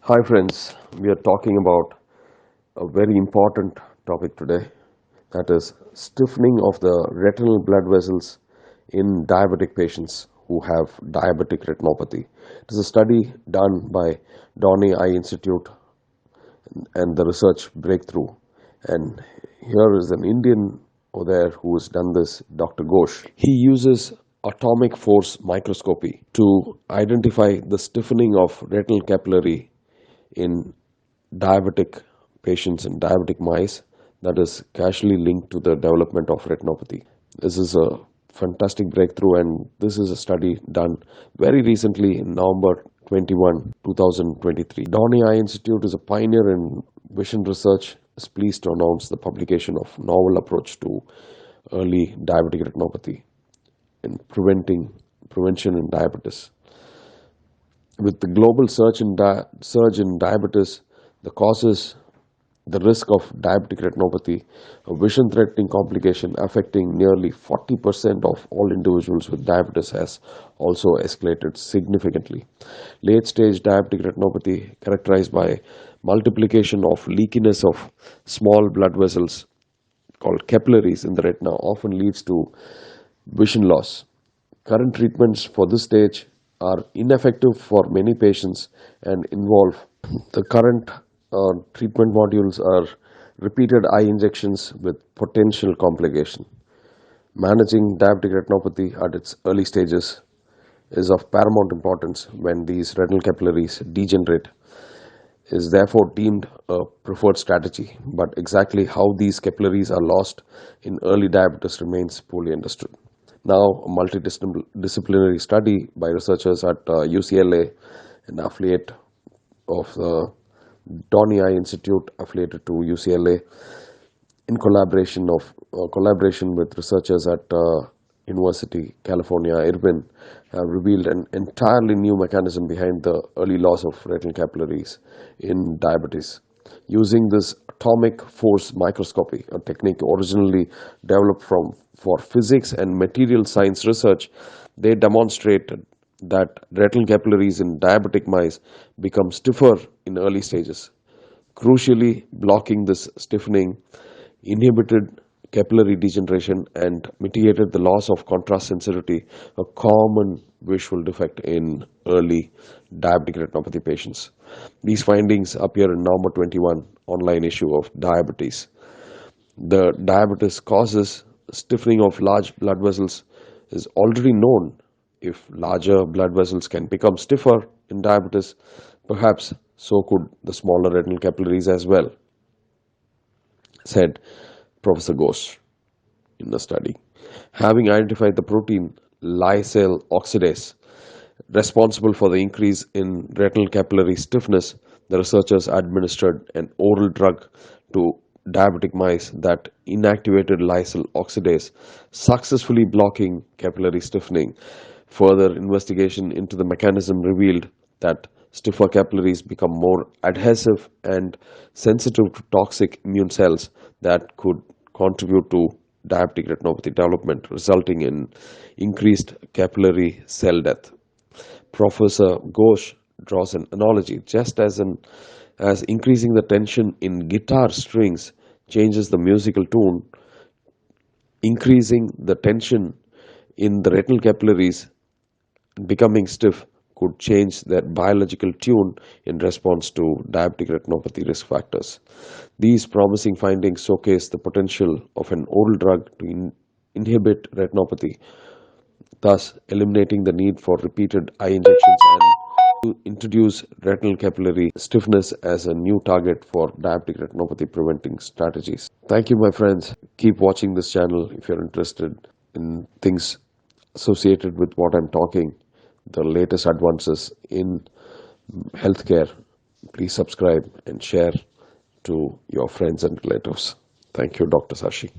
Hi friends, we are talking about a very important topic today, that is stiffening of the retinal blood vessels in diabetic patients who have diabetic retinopathy. It is a study done by Donny Eye Institute and the research breakthrough. And here is an Indian over there who has done this, Dr.GHOSH. He uses atomic force microscopy to identify the stiffening of retinal capillary in diabetic patients and diabetic mice that is casually linked to the development of retinopathy. This is a fantastic breakthrough, and this is a study done very recently in November 21, 2023. Donny Eye Institute is a pioneer in vision research, is pleased to announce the publication of novel approach to early diabetic retinopathy in prevention in diabetes. With the global surge in diabetes, the risk of diabetic retinopathy, a vision-threatening complication affecting nearly 40% of all individuals with diabetes, has also escalated significantly. Late-stage diabetic retinopathy, characterized by multiplication of leakiness of small blood vessels called capillaries in the retina, often leads to vision loss. Current treatments for this stage are ineffective for many patients and involve the current treatment modules are repeated eye injections with potential complication. Managing diabetic retinopathy at its early stages is of paramount importance when these retinal capillaries degenerate, is therefore deemed a preferred strategy, but exactly how these capillaries are lost in early diabetes remains poorly understood. Now, a multidisciplinary study by researchers at UCLA, an affiliate of the Donny Eye Institute affiliated to UCLA, in collaboration with researchers at University California Irvine, have revealed an entirely new mechanism behind the early loss of retinal capillaries in diabetes. Using this atomic force microscopy, a technique originally developed for physics and material science research, they demonstrated that retinal capillaries in diabetic mice become stiffer in early stages. Crucially, blocking this stiffening inhibited capillary degeneration and mitigated the loss of contrast sensitivity, a common visual defect in early diabetic retinopathy patients. These findings appear in November 21 online issue of Diabetes. The diabetes causes stiffening of large blood vessels is already known. If larger blood vessels can become stiffer in diabetes, perhaps so could the smaller retinal capillaries as well, said Professor Ghosh in the study. Having identified the protein lysyl oxidase responsible for the increase in retinal capillary stiffness, the researchers administered an oral drug to diabetic mice that inactivated lysyl oxidase, successfully blocking capillary stiffening. Further investigation into the mechanism revealed that stiffer capillaries become more adhesive and sensitive to toxic immune cells that could contribute to diabetic retinopathy development, resulting in increased capillary cell death. Professor Ghosh draws an analogy, just as increasing the tension in guitar strings changes the musical tune, increasing the tension in the retinal capillaries becoming stiff could change their biological tune in response to diabetic retinopathy risk factors. These promising findings showcase the potential of an oral drug to inhibit retinopathy, thus eliminating the need for repeated eye injections and to introduce retinal capillary stiffness as a new target for diabetic retinopathy preventing strategies. Thank you, my friends. Keep watching this channel if you're interested in things associated with what I'm talking, the latest advances in healthcare. Please subscribe and share to your friends and relatives. Thank you, Dr. Sashi.